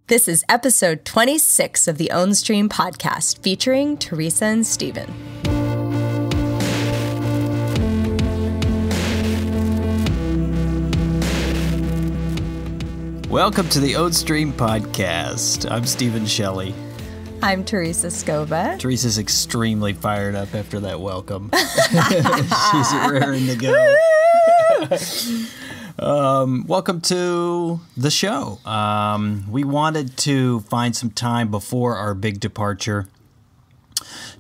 This is episode 26 of the Ownstream podcast featuring Theresa and Stephen. Welcome to the Ownstream podcast. I'm Stephen Shelley. I'm Theresa Scova. Teresa's extremely fired up after that welcome. She's raring to go. Welcome to the show. We wanted to find some time before our big departure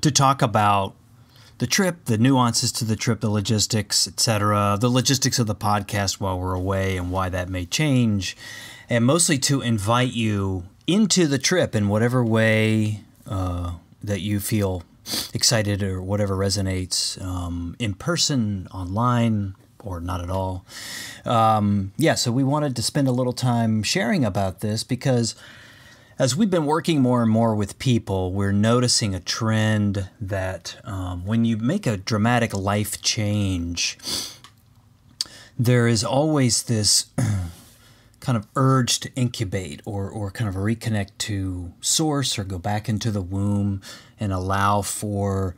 to talk about the trip, the nuances to the trip, the logistics, etc., the logistics of the podcast while we're away and why that may change, and mostly to invite you into the trip in whatever way that you feel excited or whatever resonates, in person, online, or not at all. So we wanted to spend a little time sharing about this because as we've been working more and more with people, we're noticing a trend that when you make a dramatic life change, there is always this kind of urge to incubate or kind of reconnect to source or go back into the womb and allow for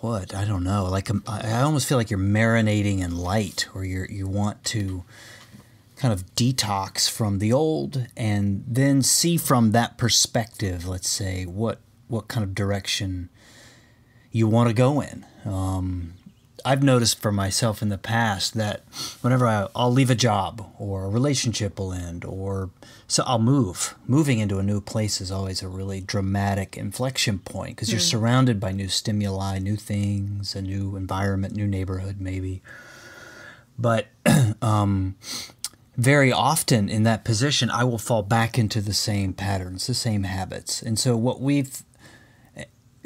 what? I don't know. I almost feel like you're marinating in light, or you want to kind of detox from the old and then see from that perspective, let's say, what kind of direction you want to go in. I've noticed for myself in the past that whenever I'll leave a job or a relationship will end, so I'll move. Moving into a new place is always a really dramatic inflection point because you're surrounded by new stimuli, new things, a new environment, new neighborhood maybe. But very often in that position, I will fall back into the same patterns, the same habits. And so what we've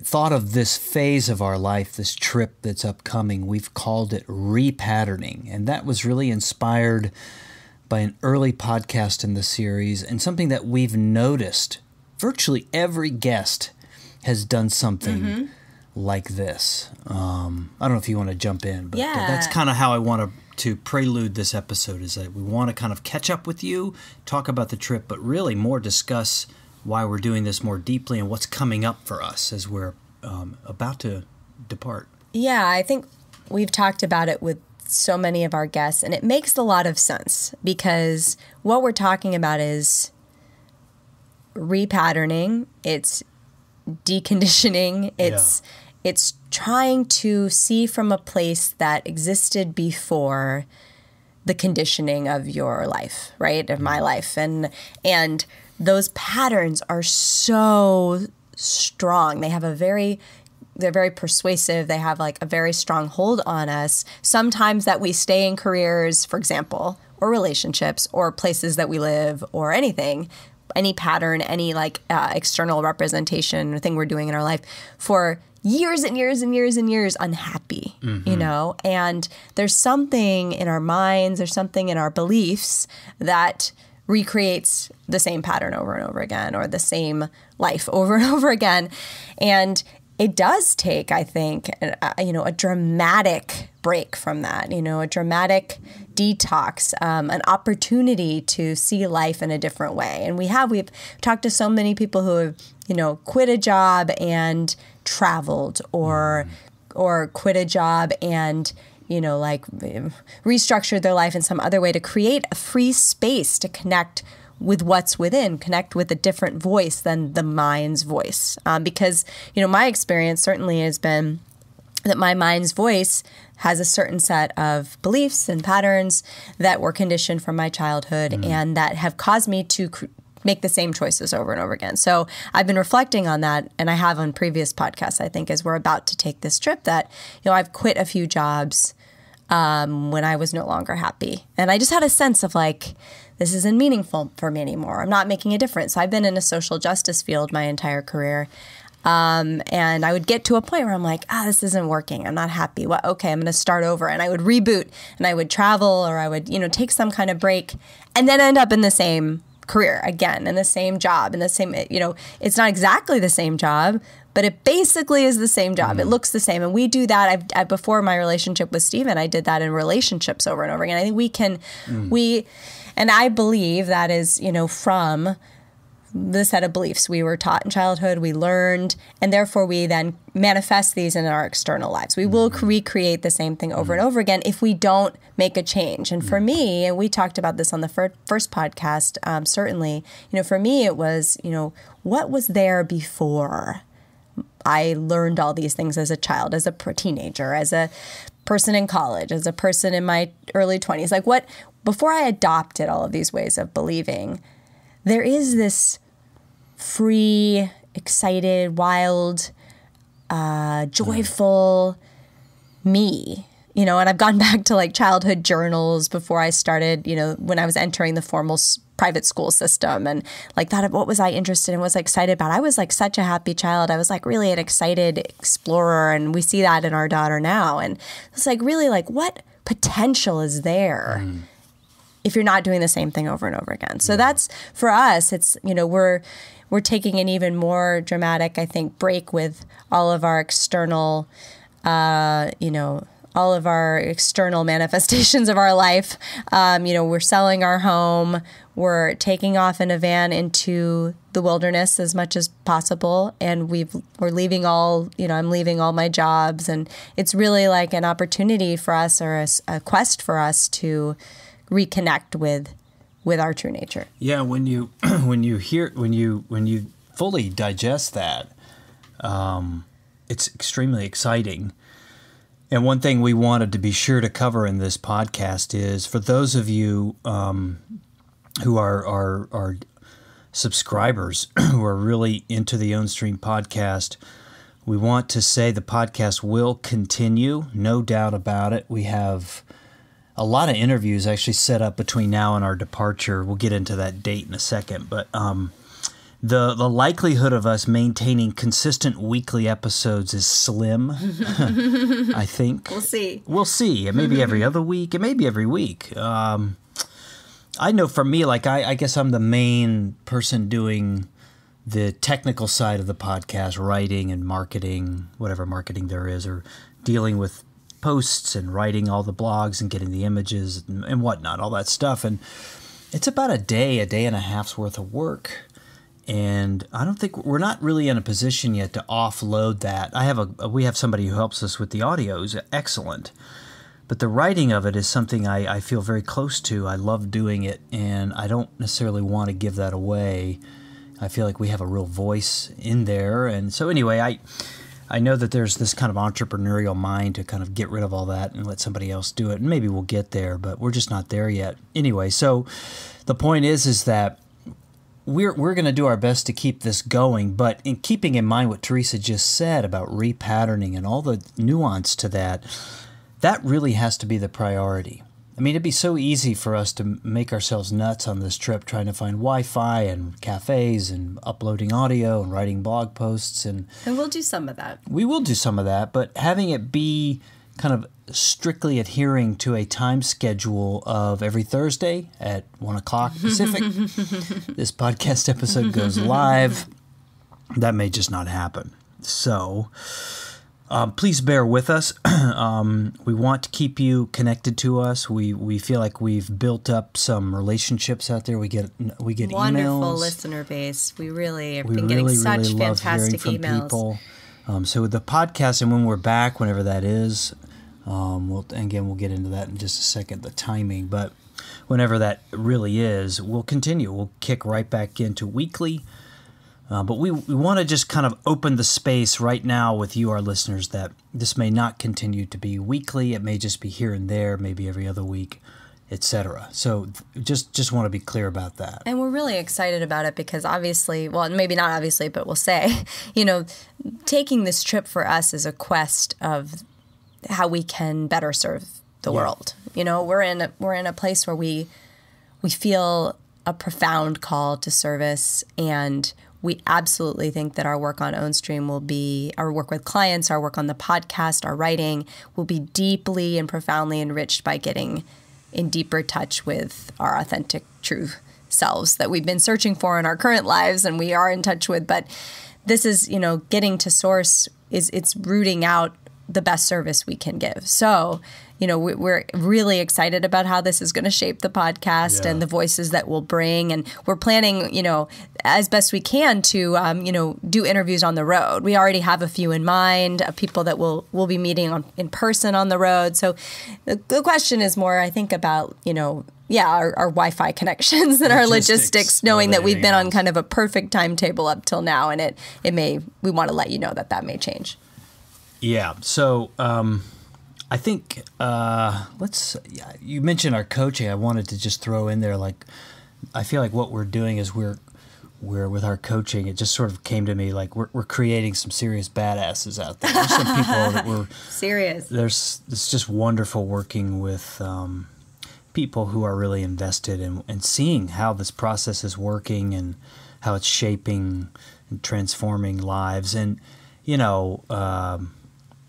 thought of this phase of our life, this trip that's upcoming, we've called it repatterning. And that was really inspired by an early podcast in the series and something that we've noticed. Virtually every guest has done something like this. I don't know if you want to jump in, but that's kind of how I want to prelude this episode, is that we want to kind of catch up with you, talk about the trip, but really more discuss why we're doing this more deeply and what's coming up for us as we're about to depart. Yeah, I think we've talked about it with so many of our guests, and it makes a lot of sense because what we're talking about is repatterning, it's deconditioning, it's trying to see from a place that existed before the conditioning of your life, right? Of my life. And those patterns are so strong. They're very persuasive. They have like a very strong hold on us. Sometimes that we stay in careers, for example, or relationships or places that we live or anything, any pattern, any external representation or thing we're doing in our life for years and years and years and years unhappy, and there's something in our minds, there's something in our beliefs that recreates the same pattern over and over again, or the same life over and over again. And it does take, I think, a dramatic break from that, a dramatic detox, an opportunity to see life in a different way. And we've talked to so many people who have, quit a job and traveled, or quit a job and restructured their life in some other way to create a free space to connect with what's within, connect with a different voice than the mind's voice. Because, my experience certainly has been that my mind's voice has a certain set of beliefs and patterns that were conditioned from my childhood and that have caused me to make the same choices over and over again. So I've been reflecting on that, and I have on previous podcasts, I think, as we're about to take this trip, that, I've quit a few jobs when I was no longer happy. And I just had a sense of this isn't meaningful for me anymore. I'm not making a difference. I've been in a social justice field my entire career. And I would get to a point where I'm like, this isn't working. I'm not happy. Well, okay, I'm going to start over. And I would reboot, and I would travel, or I would, take some kind of break, and then end up in the same career again, in the same job, in the same, it's not exactly the same job, but it basically is the same job. It looks the same. And we do that. I before my relationship with Stephen, I did that in relationships over and over again. I think we can, and I believe that is, from the set of beliefs we were taught in childhood, we learned, and therefore we then manifest these in our external lives. We will recreate the same thing over and over again if we don't make a change. And for me, and we talked about this on the first podcast, certainly, for me it was, what was there before I learned all these things as a child, as a teenager, as a person in college, as a person in my early 20s? Like before I adopted all of these ways of believing, there is this free, excited, wild, joyful me, and I've gone back to like childhood journals before I started, when I was entering the formal private school system, and like thought of what was I interested in, was excited about. I was like such a happy child. I was like really an excited explorer, and we see that in our daughter now. And it's like really like what potential is there if you're not doing the same thing over and over again. So that's, for us, it's, we're taking an even more dramatic, I think, break with all of our external, all of our external manifestations of our life. We're selling our home. We're taking off in a van into the wilderness as much as possible. And we're leaving all, I'm leaving all my jobs. And it's really like an opportunity for us, or a quest for us to reconnect with our true nature. Yeah, when you fully digest that, it's extremely exciting. And one thing we wanted to be sure to cover in this podcast is, for those of you who are subscribers who are really into the Ownstream podcast, we want to say the podcast will continue, no doubt about it. We have a lot of interviews actually set up between now and our departure. We'll get into that date in a second, but the likelihood of us maintaining consistent weekly episodes is slim. I think we'll see. It may be every other week. It may be every week. I know for me, like I guess I'm the main person doing the technical side of the podcast, writing and marketing, whatever marketing there is, or dealing with posts and writing all the blogs and getting the images and whatnot, all that stuff. And it's about a day and a half's worth of work. And I don't think we're not really in a position yet to offload that. We have somebody who helps us with the audio, who's excellent. But the writing of it is something I feel very close to. I love doing it, and I don't necessarily want to give that away. I feel like we have a real voice in there. And so anyway, I know that there's this kind of entrepreneurial mind to kind of get rid of all that and let somebody else do it. And maybe we'll get there, but we're just not there yet. Anyway, so the point is that we're going to do our best to keep this going, but in keeping in mind what Theresa just said about repatterning and all the nuance to that, that really has to be the priority. I mean, it'd be so easy for us to make ourselves nuts on this trip, trying to find Wi-Fi and cafes and uploading audio and writing blog posts. And we'll do some of that. We will do some of that, but having it be kind of strictly adhering to a time schedule of every Thursday at 1 o'clock Pacific, this podcast episode goes live, that may just not happen. So please bear with us. We want to keep you connected to us. We feel like we've built up some relationships out there. We get wonderful emails. Listener base. We really have been getting such fantastic emails. People. So the podcast, and when we're back, whenever that is, we'll get into that in just a second, the timing. But whenever that really is, we'll continue. We'll kick right back into weekly. But we want to just kind of open the space right now with you, our listeners, that this may not continue to be weekly. It may just be here and there, maybe every other week, etc. So just want to be clear about that. And we're really excited about it because obviously, well, maybe not obviously, but we'll say, taking this trip for us is a quest of how we can better serve the world. We're in a place where we feel a profound call to service, and we absolutely think that our work on Ownstream will be, our work with clients, our work on the podcast, our writing will be deeply and profoundly enriched by getting in deeper touch with our authentic, true selves that we've been searching for in our current lives and we are in touch with. But this is, getting to source it's rooting out the best service we can give. So, we're really excited about how this is going to shape the podcast and the voices that we'll bring. And we're planning, as best we can to, do interviews on the road. We already have a few in mind of people that we'll be meeting in person on the road. So the question is more, I think, about, our Wi-Fi connections and our logistics, knowing that we've been on kind of a perfect timetable up till now. And we want to let you know that may change. Yeah. So I think you mentioned our coaching. I wanted to just throw in there, I feel like what we're doing is we're with our coaching. It just sort of came to me like we're creating some serious badasses out there. There's some people that we're serious. It's just wonderful working with people who are really invested in seeing how this process is working and how it's shaping and transforming lives. And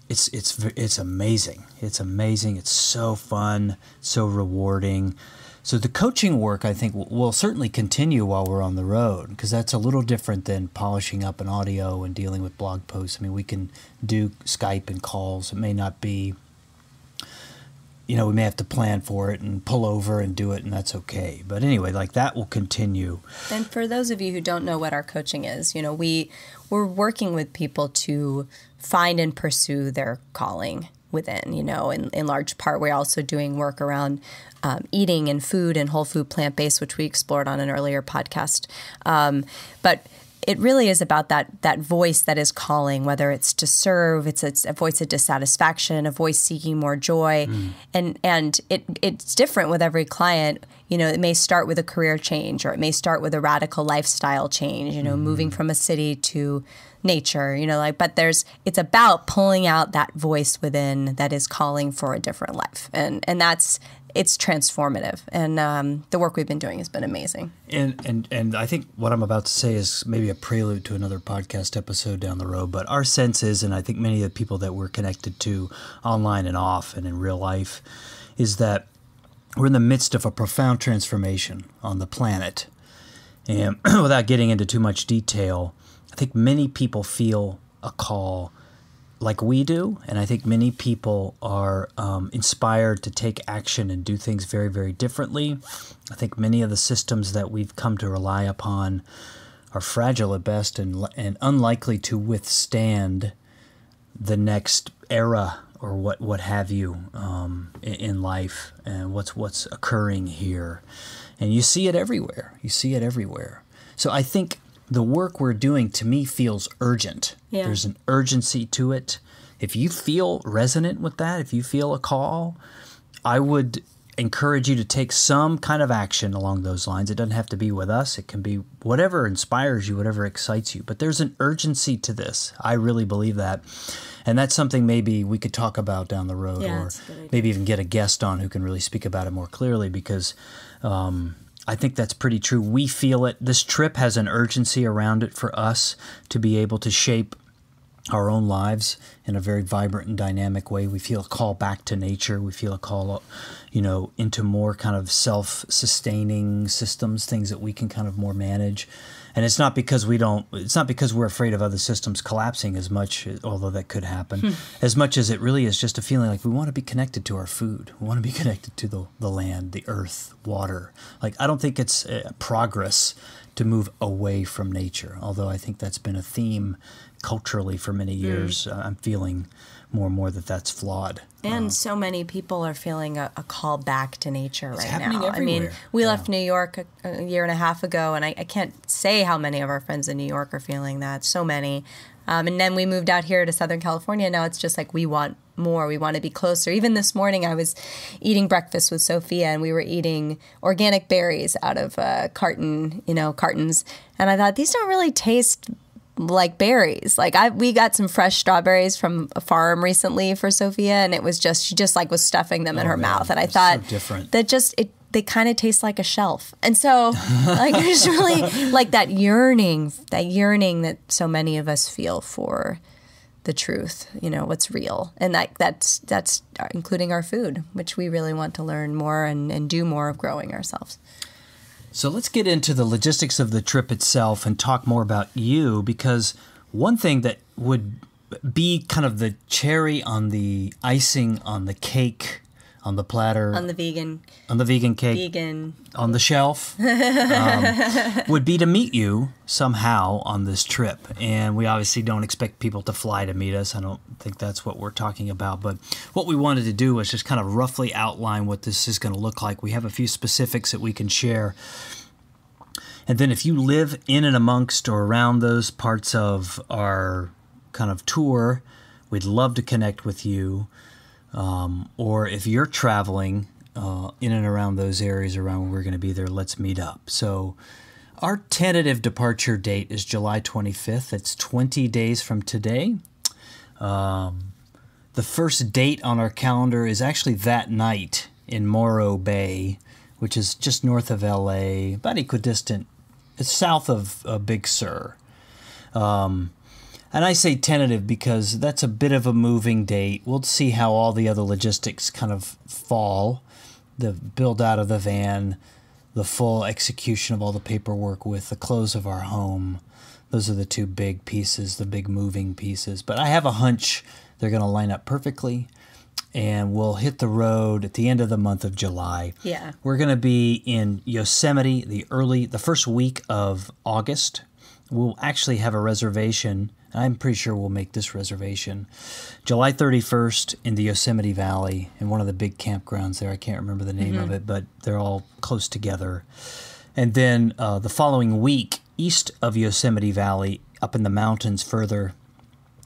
it's amazing. It's amazing. It's so fun, so rewarding. So the coaching work, I think, will certainly continue while we're on the road, because that's a little different than polishing up an audio and dealing with blog posts. I mean, we can do Skype and calls. It may not be, we may have to plan for it and pull over and do it, and that's okay. But anyway, that will continue. And for those of you who don't know what our coaching is, we're working with people to find and pursue their calling within, in large part. We're also doing work around eating and food and whole food plant-based, which we explored on an earlier podcast. But it really is about that voice that is calling, whether it's to serve, it's a voice of dissatisfaction, a voice seeking more joy. And it's different with every client. It may start with a career change, or it may start with a radical lifestyle change, moving from a city to nature, but it's about pulling out that voice within that is calling for a different life. And it's transformative. And the work we've been doing has been amazing. And I think what I'm about to say is maybe a prelude to another podcast episode down the road. But our sense is, and I think many of the people that we're connected to online and off and in real life, is that we're in the midst of a profound transformation on the planet. And without getting into too much detail, I think many people feel a call like we do, and I think many people are inspired to take action and do things very, very differently. I think many of the systems that we've come to rely upon are fragile at best and unlikely to withstand the next era or what have you in life and what's occurring here. And you see it everywhere. So I think the work we're doing, to me, feels urgent. Yeah. There's an urgency to it. If you feel resonant with that, if you feel a call, I would encourage you to take some kind of action along those lines. It doesn't have to be with us. It can be whatever inspires you, whatever excites you. But there's an urgency to this. I really believe that. And that's something maybe we could talk about down the road, or maybe even get a guest on who can really speak about it more clearly, because I think that's pretty true. We feel it. This trip has an urgency around it for us to be able to shape our own lives in a very vibrant and dynamic way. We feel a call back to nature. We feel a call, into more kind of self-sustaining systems, things that we can kind of more manage. And it's not because we're afraid of other systems collapsing as much, although that could happen, as much as it really is just a feeling like we want to be connected to our food. We want to be connected to the land, the earth, water. I don't think it's progress to move away from nature, although I think that's been a theme culturally for many years. I'm feeling more and more that that's flawed. And so many people are feeling a call back to nature right now. Everywhere. I mean, we left New York a year and a half ago, and I can't say how many of our friends in New York are feeling that. So many. And then we moved out here to Southern California. Now it's just like we want more. We want to be closer. Even this morning, I was eating breakfast with Sophia, and we were eating organic berries out of cartons. And I thought, these don't really taste like berries. We got some fresh strawberries from a farm recently for Sophia, and it was she was stuffing them in her mouth, and I thought so different. That they kind of taste like a shelf. And so it's really that yearning that so many of us feel for the truth, what's real. And that's including our food, which we really want to learn more and do more of growing ourselves. So let's get into the logistics of the trip itself and talk more about you, because One thing that would be kind of the cherry on the icing on the cake, on the platter, On the vegan cake, on the shelf, would be to meet you somehow on this trip. And we obviously don't expect people to fly to meet us. I don't think that's what we're talking about. But what we wanted to do was just kind of roughly outline what this is going to look like. We have a few specifics that we can share. And then if you live in and amongst or around those parts of our kind of tour, we'd love to connect with you. Or if you're traveling in and around those areas around where we're going to be there, let's meet up. So our tentative departure date is July 25th. It's 20 days from today. The first date on our calendar is actually that night in Morro Bay, which is just north of LA, about equidistant. It's south of Big Sur. And I say tentative because that's a bit of a moving date. We'll see how all the other logistics kind of fall. The build out of the van, the full execution of all the paperwork with the close of our home. Those are the two big pieces, the big moving pieces. But I have a hunch they're going to line up perfectly. And we'll hit the road at the end of the month of July. Yeah. We're going to be in Yosemite the first week of August. We'll actually have a reservation. I'm pretty sure we'll make this reservation. July 31st in the Yosemite Valley in one of the big campgrounds there. I can't remember the name of it, but they're all close together. And then the following week, east of Yosemite Valley, up in the mountains further,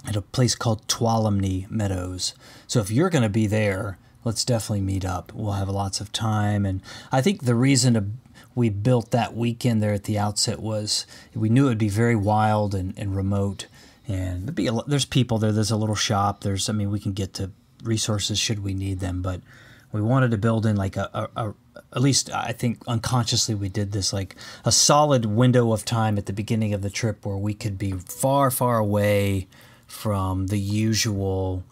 at a place called Tuolumne Meadows. So if you're going to be there, let's definitely meet up. We'll have lots of time. And I think the reason we built that weekend there at the outset was we knew it would be very wild and remote. And there's people there. There's a little shop. We can get to resources should we need them. But we wanted to build in like at least I think unconsciously we did this, like a solid window of time at the beginning of the trip where we could be far, far away from the usual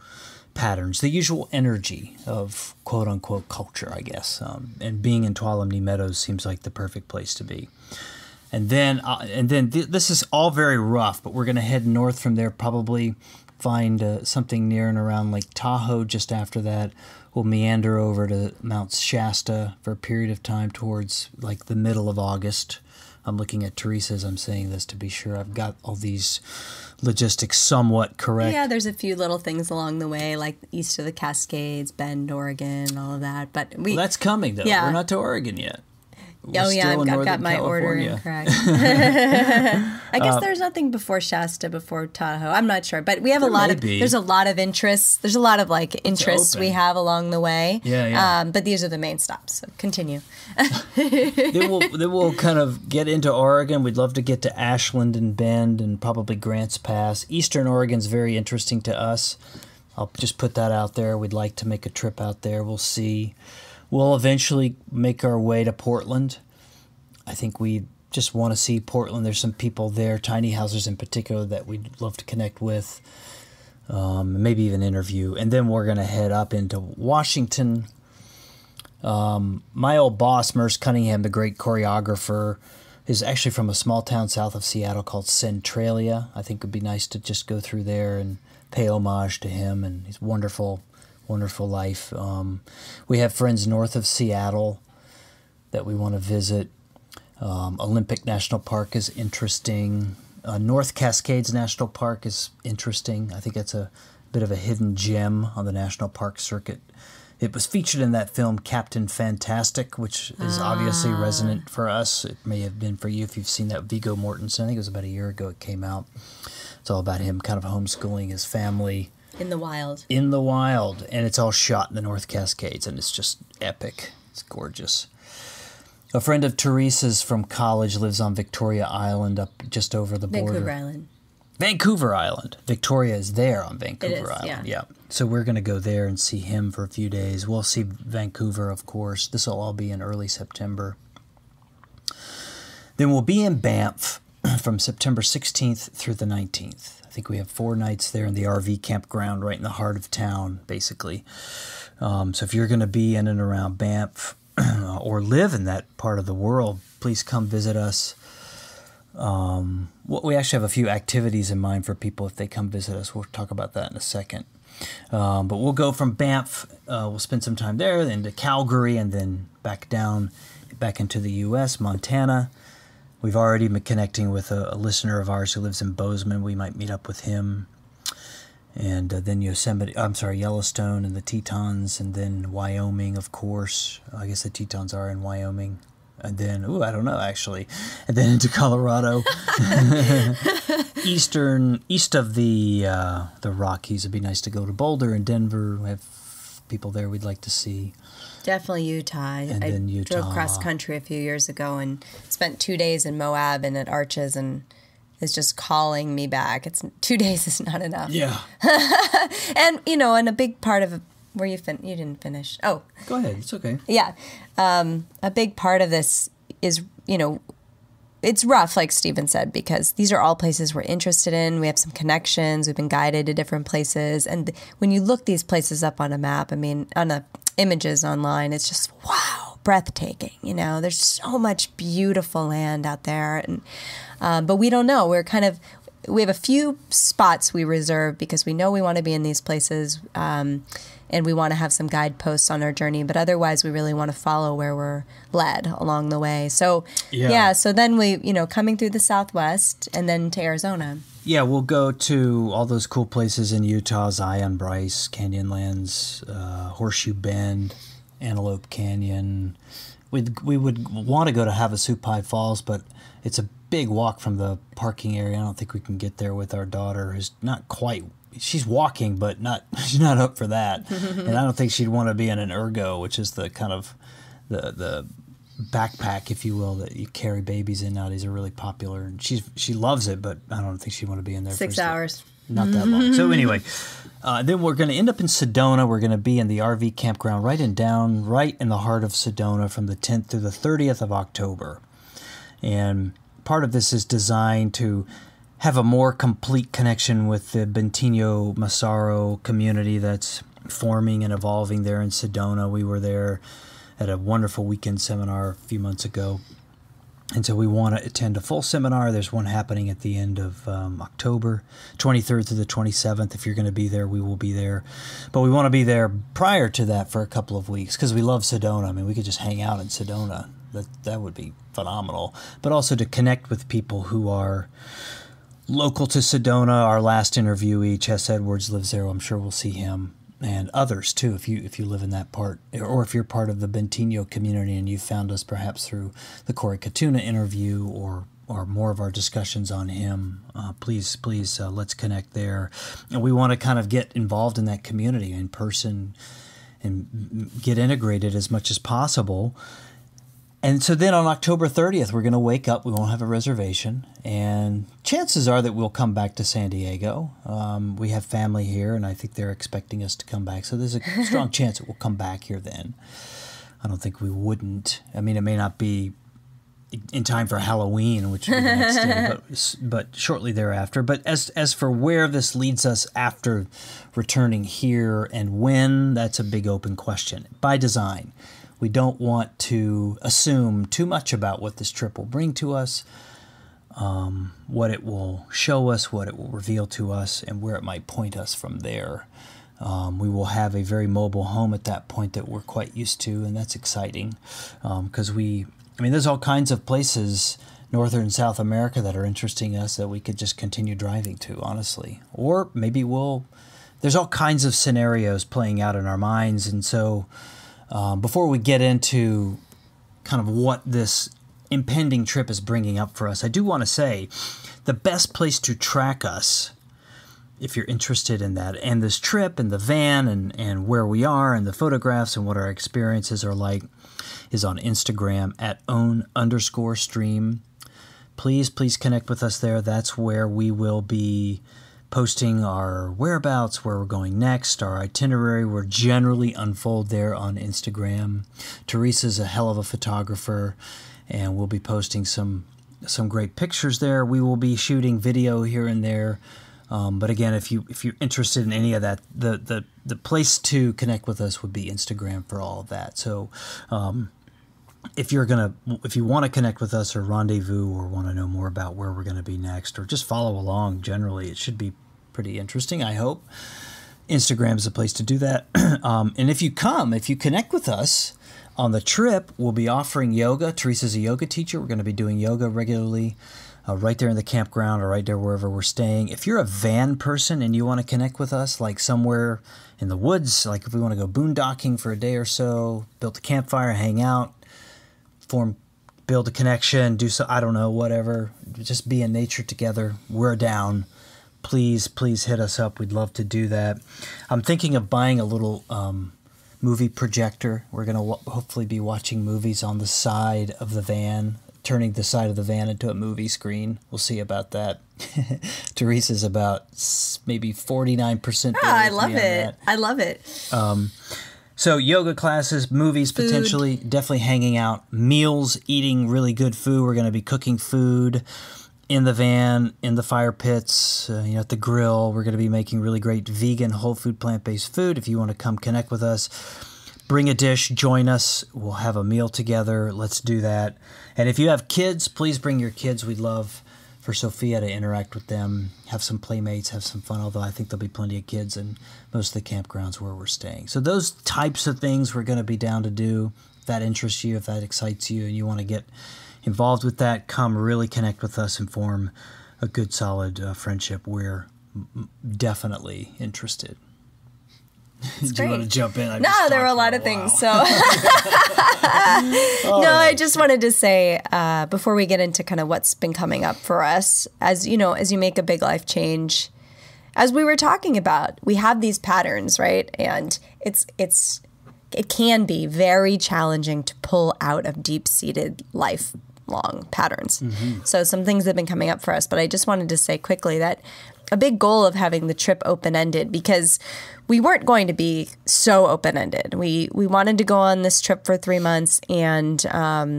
patterns, the usual energy of quote-unquote culture, I guess. And being in Tuolumne Meadows seems like the perfect place to be. And then this is all very rough, but we're going to head north from there, probably find something near and around Lake Tahoe just after that. We'll meander over to Mount Shasta for a period of time towards like the middle of August. I'm looking at Theresa as I'm saying this to be sure I've got all these logistics somewhat correct. Yeah, there's a few little things along the way, like east of the Cascades, Bend, Oregon, all of that. But that's coming, though. Yeah. We're not to Oregon yet. I've got my order incorrect. I guess there's nothing before Shasta, before Tahoe. I'm not sure, but we have there's a lot of interests. There's a lot of interests we have along the way. Yeah. But these are the main stops. So continue. Then we'll kind of get into Oregon. We'd love to get to Ashland and Bend and probably Grants Pass. Eastern Oregon's very interesting to us. I'll just put that out there. We'd like to make a trip out there. We'll see. We'll eventually make our way to Portland. I think we just want to see Portland. There's some people there, tiny houses in particular, that we'd love to connect with, maybe even interview. And then we're going to head up into Washington. My old boss, Merce Cunningham, the great choreographer, is actually from a small town south of Seattle called Centralia. I think it would be nice to just go through there and pay homage to him and his wonderful life. We have friends north of Seattle that we want to visit. Olympic National Park is interesting. North Cascades National Park is interesting. I think that's a bit of a hidden gem on the national park circuit. It was featured in that film Captain Fantastic, which is obviously resonant for us. It may have been for you if you've seen that. Viggo Mortensen, I think it was about a year ago it came out. It's all about him kind of homeschooling his family. In the wild. And it's all shot in the North Cascades, and it's just epic. It's gorgeous. A friend of Theresa's from college lives on Victoria Island, up just over the border. Vancouver Island. Victoria is there on Vancouver Island. Yeah. So we're going to go there and see him for a few days. We'll see Vancouver, of course. This will all be in early September. Then we'll be in Banff from September 16th through the 19th. I think we have 4 nights there in the RV campground right in the heart of town, basically. So if you're going to be in and around Banff or live in that part of the world, please come visit us. we actually have a few activities in mind for people if they come visit us. We'll talk about that in a second. But we'll go from Banff, we'll spend some time there, then to Calgary, and then back into the U.S., Montana. We've already been connecting with a listener of ours who lives in Bozeman. We might meet up with him. And then Yellowstone and the Tetons, and then Wyoming, of course. I guess the Tetons are in Wyoming. And then, I don't know, actually. And then into Colorado. East of the Rockies. It'd be nice to go to Boulder and Denver. We have people there we'd like to see. Definitely Utah. And then Utah. Drove cross country a few years ago and spent 2 days in Moab and at Arches, and it's just calling me back. 2 days is not enough. Yeah. And, and a big part of where you didn't finish. Oh. Go ahead. It's okay. Yeah. A big part of this is, it's rough, like Stephen said, because these are all places we're interested in. We have some connections. We've been guided to different places. And when you look these places up on a map, on the images online, it's just, wow, breathtaking. There's so much beautiful land out there. And but we don't know. We have a few spots we reserve because we know we want to be in these places. And we want to have some guideposts on our journey, but otherwise we really want to follow where we're led along the way. So, so then we, coming through the Southwest and then to Arizona. Yeah, we'll go to all those cool places in Utah, Zion, Bryce, Canyonlands, Horseshoe Bend, Antelope Canyon. We would want to go to Havasupai Falls, but it's a big walk from the parking area. I don't think we can get there with our daughter, who's not quite. She's walking, but she's not up for that. And I don't think she'd want to be in an ergo, which is the kind of the backpack, if you will, that you carry babies in now. These are really popular, and she loves it, but I don't think she'd want to be in there 6 hours. Not that long. So anyway, then we're going to end up in Sedona. We're going to be in the RV campground right in the heart of Sedona from the 10th through the 30th of October. And part of this is designed to have a more complete connection with the Bentinho Massaro community that's forming and evolving there in Sedona. We were there at a wonderful weekend seminar a few months ago. And so we want to attend a full seminar. There's one happening at the end of October, 23rd through the 27th. If you're going to be there, we will be there. But we want to be there prior to that for a couple of weeks because we love Sedona. We could just hang out in Sedona. That would be phenomenal. But also to connect with people who are local to Sedona. Our last interviewee, Chess Edwards, lives there. I'm sure we'll see him and others too. If you live in that part, or if you're part of the Bentinho community and you found us perhaps through the Corey Katuna interview or more of our discussions on him, please let's connect there. And we want to kind of get involved in that community in person and get integrated as much as possible. And so then on October 30th, we're going to wake up. We won't have a reservation. And chances are that we'll come back to San Diego. We have family here, and I think they're expecting us to come back. So there's a strong chance that we'll come back here then. I don't think we wouldn't. It may not be in time for Halloween, which will be the next day, but shortly thereafter. But as for where this leads us after returning here and when, that's a big open question. By design. We don't want to assume too much about what this trip will bring to us, what it will show us, what it will reveal to us, and where it might point us from there. We will have a very mobile home at that point that we're quite used to, and that's exciting because there's all kinds of places, Northern and South America, that are interesting us that we could just continue driving to, honestly. Or maybe there's all kinds of scenarios playing out in our minds, and so before we get into kind of what this impending trip is bringing up for us, I do want to say the best place to track us, if you're interested in that, and this trip and the van and where we are and the photographs and what our experiences are like, is on Instagram at own_stream. Please connect with us there. That's where we will be posting our whereabouts, where we're going next, our itinerary. We're generally unfold there on Instagram. Teresa's a hell of a photographer, and we'll be posting some great pictures there. We will be shooting video here and there. But again, if you're interested in any of that, the place to connect with us would be Instagram for all of that. So if you want to connect with us or rendezvous or want to know more about where we're going to be next or just follow along generally, it should be pretty interesting, I hope. Instagram is a place to do that. And if you connect with us on the trip, we'll be offering yoga. Theresa's a yoga teacher. We're going to be doing yoga regularly right there in the campground or right there wherever we're staying. If you're a van person and you want to connect with us, like somewhere in the woods, like if we want to go boondocking for a day or so, build a campfire, hang out, build a connection, do so, I don't know, whatever, just be in nature together, we're down. Please hit us up. We'd love to do that. I'm thinking of buying a little movie projector. We're going to hopefully be watching movies on the side of the van, turning the side of the van into a movie screen. We'll see about that. Theresa's about maybe 49%. I love it. I love it. So yoga classes, movies, food. Potentially, definitely hanging out, meals, eating really good food. We're going to be cooking food in the van, in the fire pits, at the grill. We're going to be making really great vegan, whole food, plant-based food. If you want to come connect with us, bring a dish, join us. We'll have a meal together. Let's do that. And if you have kids, please bring your kids. We'd love for Sophia to interact with them, have some playmates, have some fun, although I think there'll be plenty of kids in most of the campgrounds where we're staying. So those types of things we're going to be down to do. If that interests you, if that excites you, and you want to get involved with that, come really connect with us and form a good, solid friendship. We're definitely interested. Do you want to jump in? No, there were a lot of things. So, no, I just wanted to say before we get into kind of what's been coming up for us, as you make a big life change, as we were talking about, we have these patterns, right? And it can be very challenging to pull out of deep-seated lifelong patterns. Mm-hmm. So some things have been coming up for us, but I just wanted to say quickly that a big goal of having the trip open-ended, because we weren't going to be so open-ended. We wanted to go on this trip for 3 months, and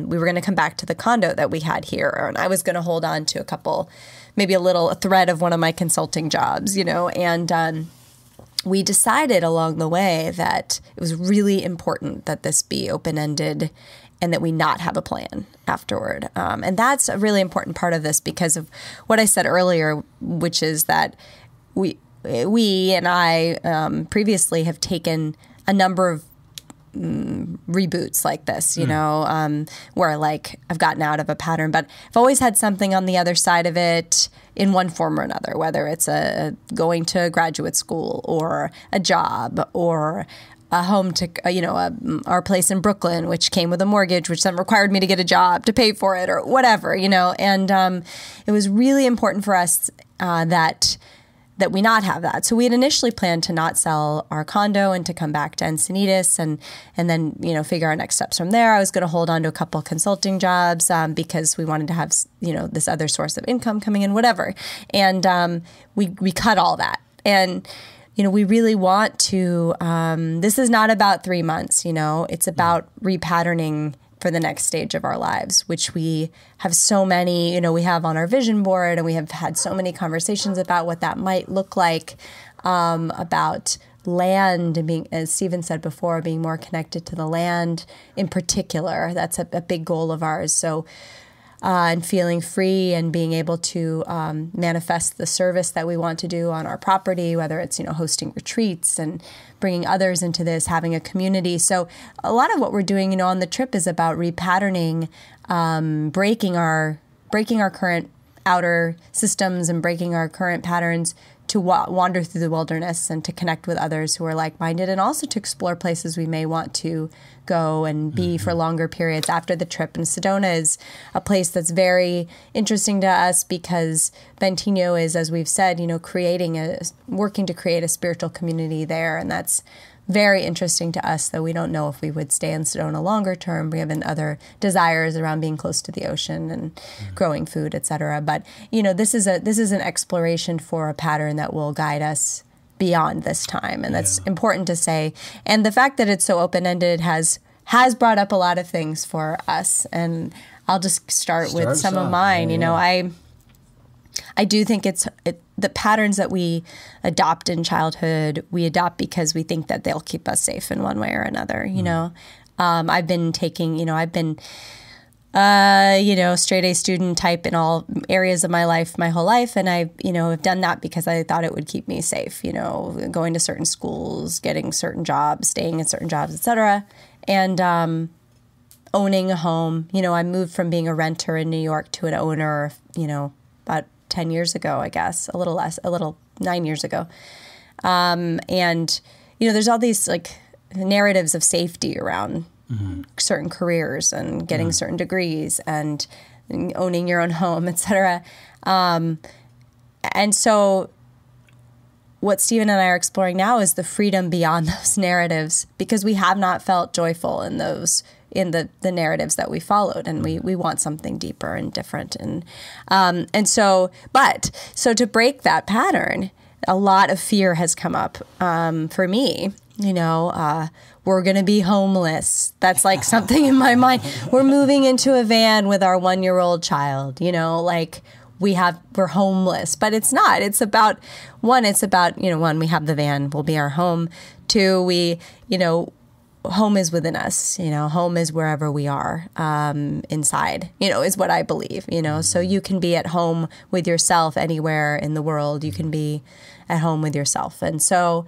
we were going to come back to the condo that we had here, and I was going to hold on to a thread of one of my consulting jobs, and we decided along the way that it was really important that this be open-ended and that we not have a plan afterward. And that's a really important part of this because of what I said earlier, which is that we and I previously have taken a number of reboots like this, where I've gotten out of a pattern, but I've always had something on the other side of it in one form or another, whether it's going to graduate school or a job or a home to, our place in Brooklyn, which came with a mortgage, which then required me to get a job to pay for it or whatever, and it was really important for us that we not have that. So we had initially planned to not sell our condo and to come back to Encinitas and then, figure our next steps from there. I was going to hold on to a couple of consulting jobs because we wanted to have, this other source of income coming in, whatever. And we cut all that. And we really want to, this is not about 3 months, it's about repatterning for the next stage of our lives, which we have so many, we have on our vision board, and we have had so many conversations about what that might look like, about land and being, as Stephen said before, being more connected to the land in particular. That's a big goal of ours. So, and feeling free and being able to manifest the service that we want to do on our property, whether it's, hosting retreats and bringing others into this, having a community. So a lot of what we're doing, on the trip is about repatterning, breaking our current outer systems and breaking our current patterns to wander through the wilderness and to connect with others who are like-minded, and also to explore places we may want to go and be for longer periods after the trip. And Sedona is a place that's very interesting to us because Bentinho is, as we've said, working to create a spiritual community there, and that's very interesting to us, though we don't know if we would stay in Sedona longer term, given other desires around being close to the ocean and growing food, et cetera. But, this is an exploration for a pattern that will guide us beyond this time. And that's important to say. And the fact that it's so open-ended has brought up a lot of things for us. And I'll just start with some of mine. I do think the patterns that we adopt in childhood, we adopt because we think that they'll keep us safe in one way or another. I've been taking, I've been, straight A student type in all areas of my life, my whole life. And I, have done that because I thought it would keep me safe, going to certain schools, getting certain jobs, staying in certain jobs, etc. And owning a home. I moved from being a renter in New York to an owner, about 10 years ago, I guess, 9 years ago. And, there's all these like narratives of safety around certain careers and getting certain degrees and owning your own home, etc. And so what Stephen and I are exploring now is the freedom beyond those narratives, because we have not felt joyful in the narratives that we followed, and we want something deeper and different. And so to break that pattern, a lot of fear has come up for me. We're going to be homeless. That's like something in my mind. We're moving into a van with our 1-year-old child, we're homeless, but it's not. It's about, one, we have the van, will be our home. Two, home is within us, home is wherever we are, inside, is what I believe, so you can be at home with yourself anywhere in the world. You can be at home with yourself. And so,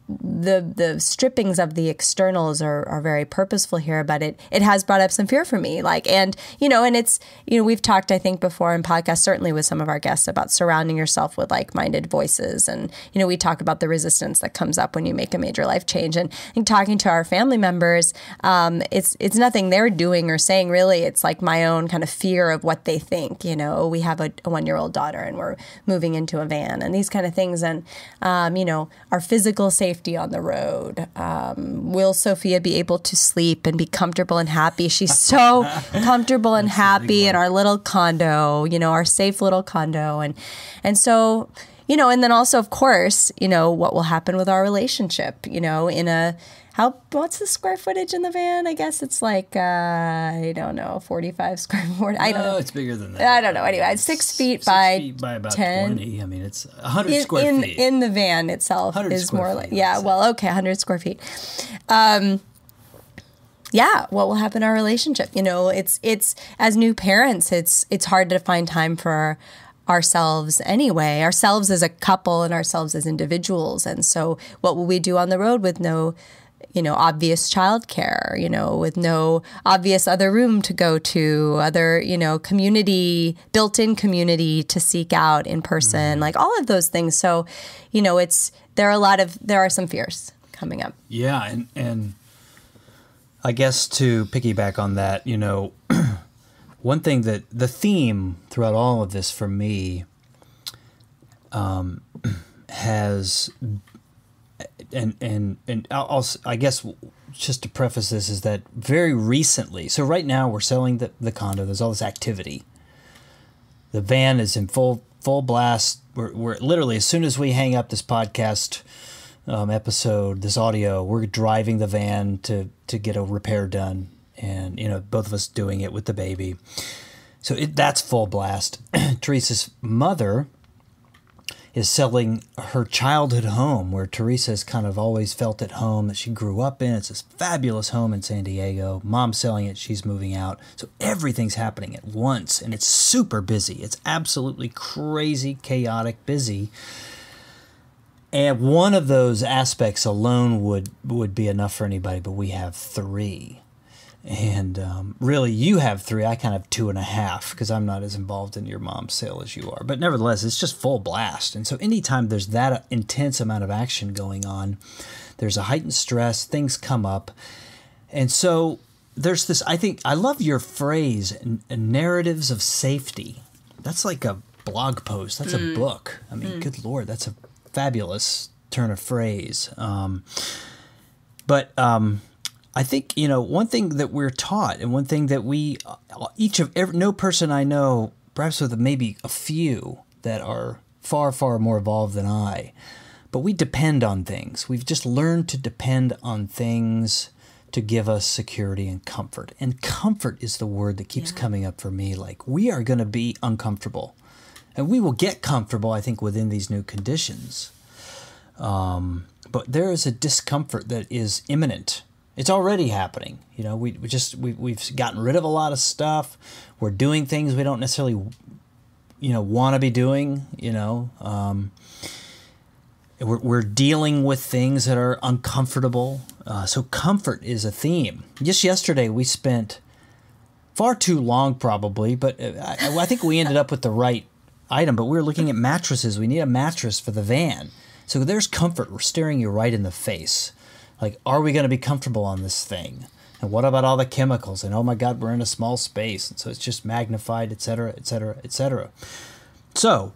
the strippings of the externals are very purposeful here, but it has brought up some fear for me. And it's, we've talked, I think, before in podcasts, certainly with some of our guests, about surrounding yourself with like-minded voices. And, we talk about the resistance that comes up when you make a major life change. And I think talking to our family members, it's nothing they're doing or saying, really. It's like my own kind of fear of what they think. We have a 1-year-old daughter and we're moving into a van and these kind of things. And, our physical safety on the road. Will Sophia be able to sleep and be comfortable and happy? She's so comfortable and happy in our little condo, our safe little condo. And so, and then also, of course, what will happen with our relationship, what's the square footage in the van? I guess it's like, I don't know, 45 square feet. I don't know. It's bigger than that. I don't know. Anyway, it's 6 feet by 6 feet by about 10. 20. I mean, it's 100 square feet. In the van itself is more like, 100 square feet. What will happen in our relationship? It's as new parents, it's hard to find time for ourselves anyway, ourselves as a couple and ourselves as individuals. And so what will we do on the road with no obvious childcare, with no obvious other room to go to, other, built-in community to seek out in person, like all of those things. So, there are some fears coming up. Yeah. And I guess to piggyback on that, one thing that the theme throughout all of this for me has, and I guess just to preface this, is that very recently, so right now we're selling the condo, there's all this activity. The van is in full blast. We're literally, as soon as we hang up this podcast episode, this audio, we're driving the van to get a repair done. And, both of us doing it with the baby. So that's full blast. Theresa's mother is selling her childhood home, where Theresa has kind of always felt at home, that she grew up in. It's this fabulous home in San Diego. Mom's selling it. She's moving out. So everything's happening at once, and it's super busy. It's absolutely crazy, chaotic, busy. And one of those aspects alone would be enough for anybody, but we have 3. And really, you have 3. I kind of have 2.5 because I'm not as involved in your mom's sale as you are. But nevertheless, it's just full blast. And so anytime there's that intense amount of action going on, there's a heightened stress, things come up. And so there's this, I love your phrase, narratives of safety. That's like a blog post. That's a book. I mean, good Lord, that's a fabulous turn of phrase. But I think, one thing that we're taught, and one thing that we, no person I know, perhaps with maybe a few that are far, far more evolved than I, but we depend on things. We've just learned to depend on things to give us security and comfort. And comfort is the word that keeps coming up for me. Like, we are going to be uncomfortable. And we will get comfortable, I think, within these new conditions. But there is a discomfort that is imminent. It's already happening. You know, we've gotten rid of a lot of stuff. We're doing things we don't necessarily, want to be doing. We're dealing with things that are uncomfortable. So comfort is a theme. Just yesterday, we spent far too long, probably, but I think we ended up with the right item. But we were looking at mattresses. We need a mattress for the van. So there's comfort. We're staring you right in the face. Like, are we going to be comfortable on this thing? And what about all the chemicals? And oh my God, we're in a small space. And so it's just magnified, et cetera, et cetera, et cetera. So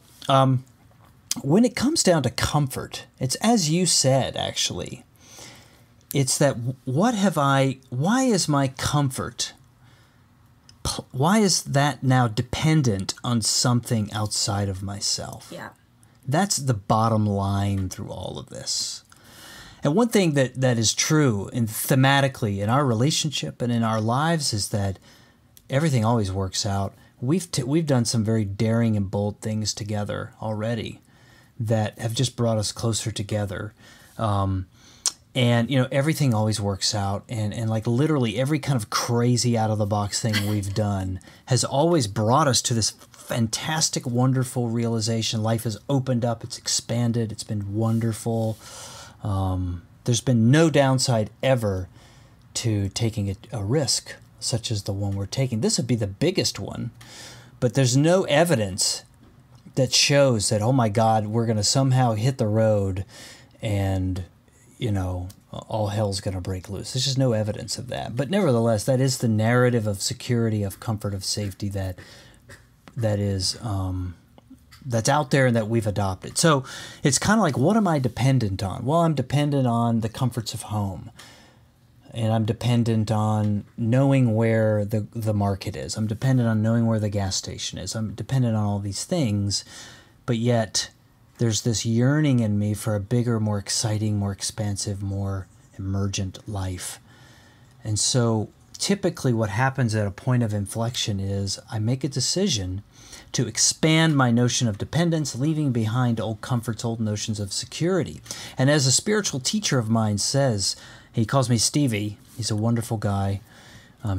when it comes down to comfort, it's as you said, actually. It's that why is my comfort, why is that now dependent on something outside of myself? Yeah. That's the bottom line through all of this. And one thing that is true and thematically in our relationship and in our lives is that everything always works out. We've done some very daring and bold things together already that have just brought us closer together. And, everything always works out. And like literally every kind of crazy out of the box thing we've done has always brought us to this fantastic, wonderful realization. Life has opened up. It's expanded. It's been wonderful. There's been no downside ever to taking a risk such as the one we're taking. This would be the biggest one, but there's no evidence that shows that, oh my God, we're going to somehow hit the road and, all hell's going to break loose. There's just no evidence of that. But nevertheless, that is the narrative of security, of comfort, of safety that is that's out there and that we've adopted. So it's kind of like, what am I dependent on? Well, I'm dependent on the comforts of home. And I'm dependent on knowing where the market is. I'm dependent on knowing where the gas station is. I'm dependent on all these things. But yet there's this yearning in me for a bigger, more exciting, more expansive, more emergent life. And so typically what happens at a point of inflection is I make a decision to expand my notion of dependence, leaving behind old comforts, old notions of security. And as a spiritual teacher of mine says, he calls me Stevie, he's a wonderful guy,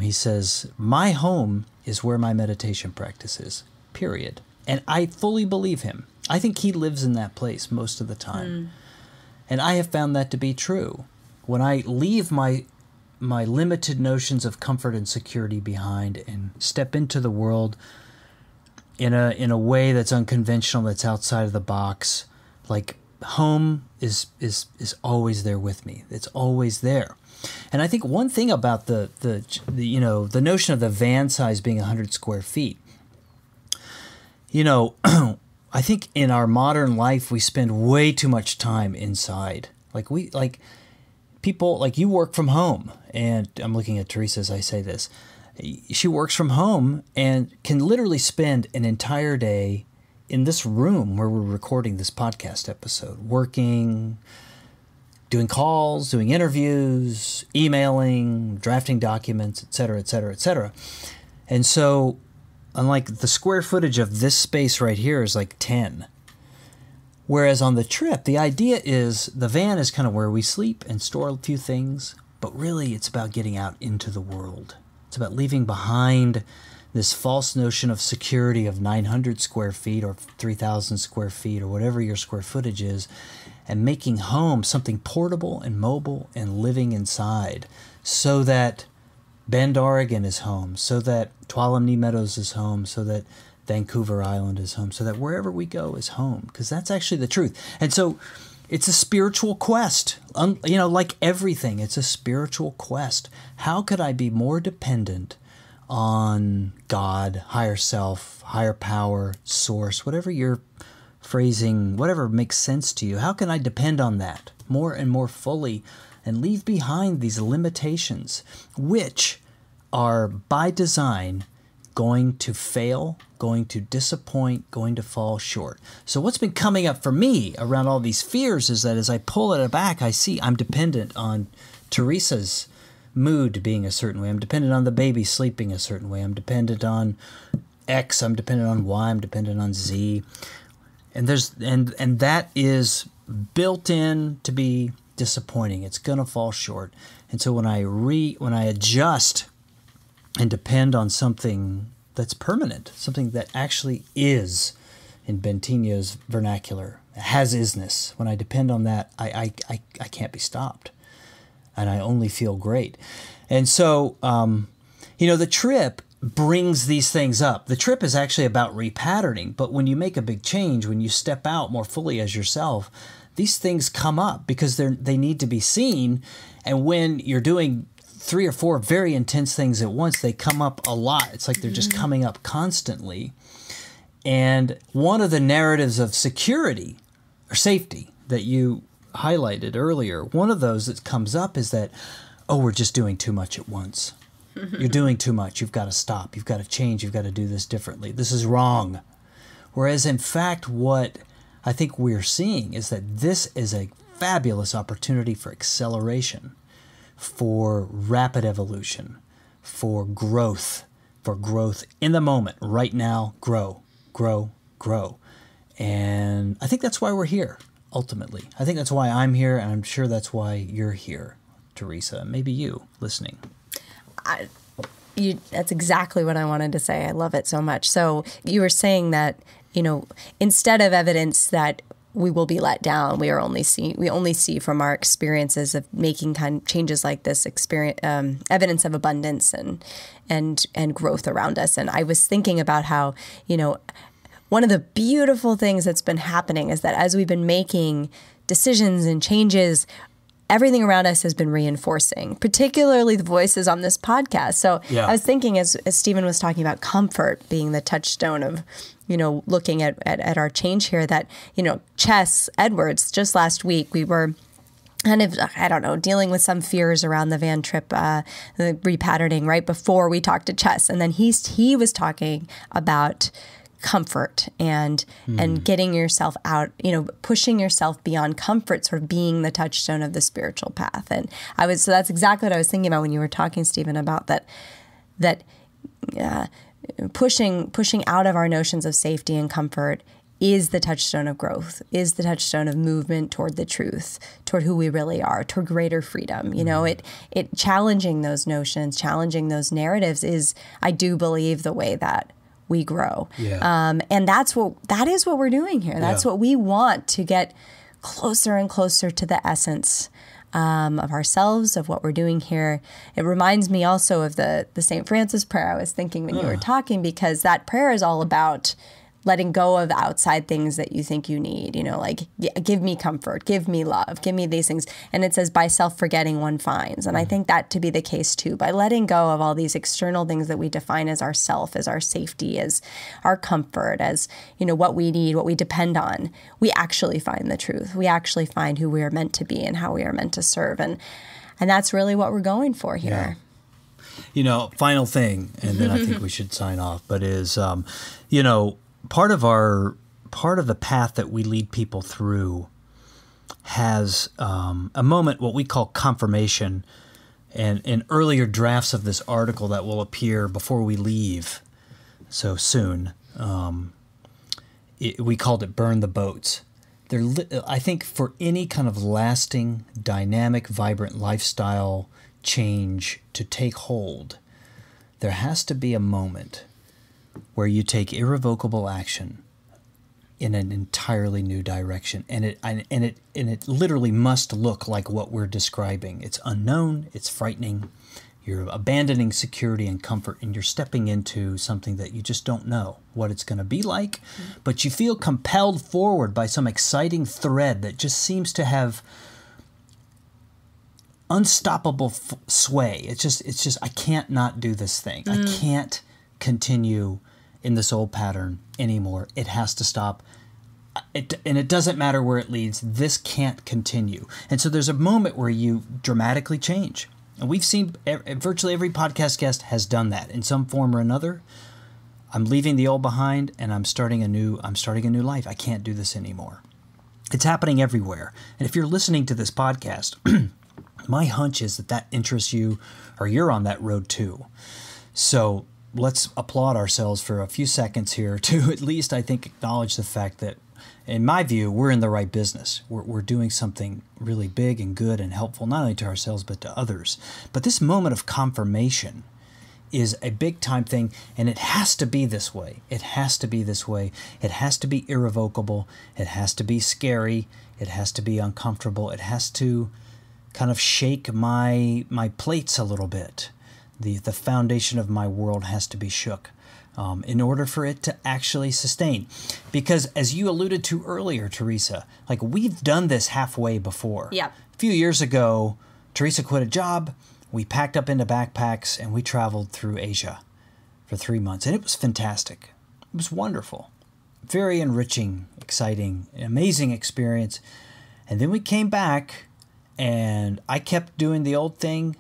he says, my home is where my meditation practice is, period. And I fully believe him. I think he lives in that place most of the time. And I have found that to be true. When I leave my limited notions of comfort and security behind and step into the world in a way that's unconventional, that's outside of the box, like home is always there with me. It's always there. And I think one thing about the notion of the van size being 100 square feet, I think in our modern life we spend way too much time inside. Like people, like you work from home, and I'm looking at Theresa as I say this. She works from home and can literally spend an entire day in this room where we're recording this podcast episode, working, doing calls, doing interviews, emailing, drafting documents, et cetera, et cetera, et cetera. And so, unlike the square footage of this space right here is like 10. Whereas on the trip, the idea is the van is kind of where we sleep and store a few things, but really it's about getting out into the world. It's about leaving behind this false notion of security of 900 square feet or 3,000 square feet or whatever your square footage is, and making home something portable and mobile and living inside, so that Bend, Oregon is home, so that Tuolumne Meadows is home, so that Vancouver Island is home, so that wherever we go is home, because that's actually the truth. And so it's a spiritual quest. Like everything, it's a spiritual quest. How could I be more dependent on God, higher self, higher power, source, whatever you're phrasing, whatever makes sense to you? How can I depend on that more and more fully and leave behind these limitations, which are by design going to fail, going to disappoint, going to fall short? So what's been coming up for me around all these fears is that as I pull it back, I see I'm dependent on Theresa's mood being a certain way. I'm dependent on the baby sleeping a certain way. I'm dependent on X. I'm dependent on Y. I'm dependent on Z. And that is built in to be disappointing. It's going to fall short. And so when I adjust and depend on something that's permanent, something that actually is, in Bentinho's vernacular, has isness, when I depend on that, I can't be stopped. And I only feel great. And so, the trip brings these things up. The trip is actually about repatterning, but when you make a big change, when you step out more fully as yourself, these things come up because they need to be seen. And when you're doing 3 or 4 very intense things at once, they come up a lot. It's like they're just coming up constantly. And one of the narratives of security or safety that you highlighted earlier, one of those that comes up is that, we're just doing too much at once. You're doing too much. You've got to stop. You've got to change. You've got to do this differently. This is wrong. Whereas, in fact, what I think we're seeing is that this is a fabulous opportunity for acceleration, for rapid evolution, for growth in the moment, right now, grow. And I think that's why we're here, ultimately. I think that's why I'm here, and I'm sure that's why you're here, Theresa, maybe you listening. That's exactly what I wanted to say. I love it so much. So you were saying that, instead of evidence that we will be let down, we only see from our experiences of making changes like this, evidence of abundance and growth around us. And I was thinking about how, one of the beautiful things that's been happening is that as we've been making decisions and changes, everything around us has been reinforcing, particularly the voices on this podcast. So I was thinking, as Stephen was talking about comfort being the touchstone of, looking at our change here, that, Chess Edwards, just last week, we were kind of, dealing with some fears around the van trip, the repatterning right before we talked to Chess. And then he was talking about comfort and getting yourself out, pushing yourself beyond comfort, sort of being the touchstone of the spiritual path. And so that's exactly what I was thinking about when you were talking, Stephen, about that pushing out of our notions of safety and comfort is the touchstone of growth, is the touchstone of movement toward the truth, toward who we really are, toward greater freedom. It challenging those notions, challenging those narratives is, I do believe, the way that we grow. Yeah. And that is what we're doing here. That's what we want, to get closer and closer to the essence of ourselves, of what we're doing here. It reminds me also of the St. Francis prayer I was thinking when you were talking, because that prayer is all about letting go of outside things that you think you need, give me comfort, give me love, give me these things. And it says, by self-forgetting one finds. And I think that to be the case too, by letting go of all these external things that we define as our self, as our safety, as our comfort, as, what we need, what we depend on, we actually find the truth. We actually find who we are meant to be and how we are meant to serve. And that's really what we're going for here. Yeah. Final thing, and then I think we should sign off, but is, part of the path that we lead people through has a moment, what we call confirmation, and in earlier drafts of this article that will appear before we leave so soon. We called it Burn the Boats. I think for any kind of lasting, dynamic, vibrant lifestyle change to take hold, there has to be a moment where you take irrevocable action in an entirely new direction, and it literally must look like what we're describing. It's unknown, it's frightening. You're abandoning security and comfort, and you're stepping into something that you just don't know what it's going to be like, but you feel compelled forward by some exciting thread that just seems to have unstoppable sway. It's just I can't not do this thing. I can't continue in this old pattern anymore. It has to stop. And it doesn't matter where it leads. This can't continue. And so there's a moment where you dramatically change. And we've seen virtually every podcast guest has done that in some form or another. I'm leaving the old behind and I'm starting a new life. I can't do this anymore. It's happening everywhere. And if you're listening to this podcast, my hunch is that interests you, or you're on that road too. So let's applaud ourselves for a few seconds here to at least, I think, acknowledge the fact that in my view, we're in the right business. We're doing something really big and good and helpful, not only to ourselves, but to others. But this moment of confirmation is a big time thing, and it has to be this way. It has to be this way. It has to be irrevocable. It has to be scary. It has to be uncomfortable. It has to kind of shake my plates a little bit. The foundation of my world has to be shook in order for it to actually sustain. Because as you alluded to earlier, Theresa, like we've done this halfway before. Yep. A few years ago, Theresa quit a job. We packed up into backpacks and we traveled through Asia for 3 months. And it was fantastic. It was wonderful. Very enriching, exciting, amazing experience. And then we came back and I kept doing the old thing.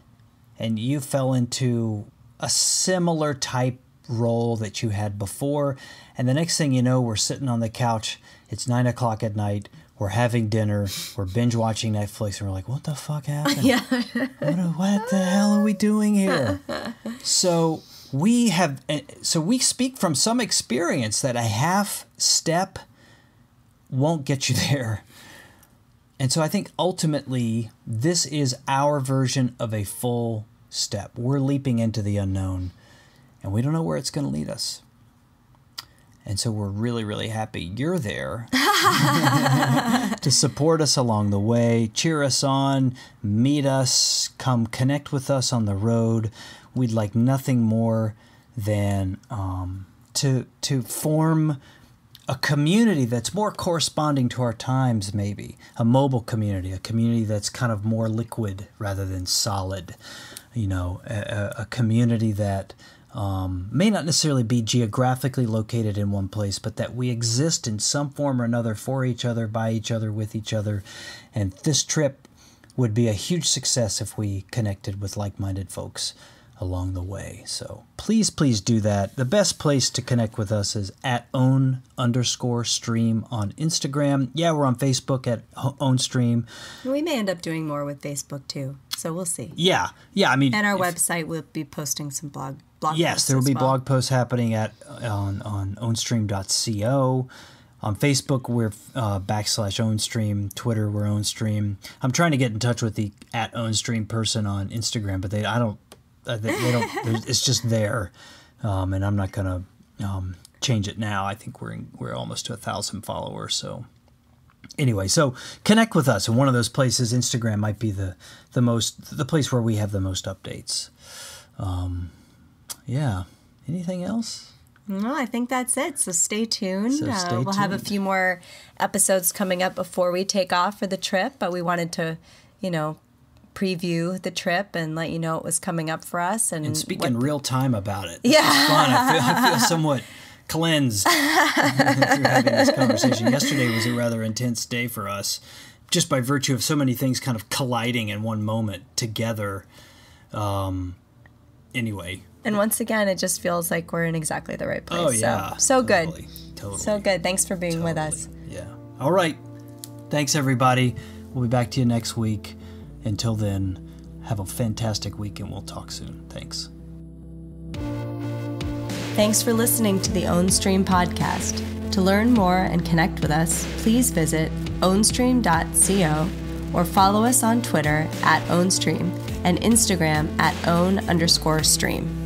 And you fell into a similar type role that you had before. And the next thing you know, we're sitting on the couch. It's 9 o'clock at night. We're having dinner. We're binge watching Netflix. And we're like, what the fuck happened? Yeah. What the hell are we doing here? So we speak from some experience that a half step won't get you there. And so I think ultimately this is our version of a full step. We're leaping into the unknown and we don't know where it's going to lead us. And so we're really, really happy you're there to support us along the way, cheer us on, meet us, come connect with us on the road. We'd like nothing more than to form a community that's more corresponding to our times, maybe. A mobile community, a community that's kind of more liquid rather than solid. You know, a community that may not necessarily be geographically located in one place, but that we exist in some form or another for each other, by each other, with each other. And this trip would be a huge success if we connected with like-minded folks along the way. So please do that. The best place to connect with us is at own_stream on Instagram. Yeah, we're on Facebook at Ownstream. We may end up doing more with Facebook too, so we'll see. Yeah. I mean, and our website will be posting some blog yes, posts. There will be well. blog posts happening on ownstream.co. On Facebook, we're /Ownstream. Twitter, we're Ownstream. I'm trying to get in touch with the at Ownstream person on Instagram, but they don't. It's just there, and I'm not gonna change it now. I think we're almost to 1,000 followers. So anyway, so connect with us, and one of those places, Instagram, might be the place where we have the most updates. Yeah. Anything else? No, I think that's it. So stay tuned. We'll have a few more episodes coming up before we take off for the trip, but we wanted to, preview the trip and let you know it was coming up for us. And speak in real time about it. Yeah. This is fun. I feel somewhat cleansed through having this conversation. Yesterday was a rather intense day for us, just by virtue of so many things kind of colliding in one moment together. Anyway. And once again, it just feels like we're in exactly the right place. Oh, yeah. So totally, good. Totally. So good. Thanks for being with us. Yeah. All right. Thanks, everybody. We'll be back to you next week. Until then, have a fantastic week and we'll talk soon. Thanks. Thanks for listening to the Ownstream podcast. To learn more and connect with us, please visit ownstream.co or follow us on Twitter at Ownstream and Instagram at own_stream.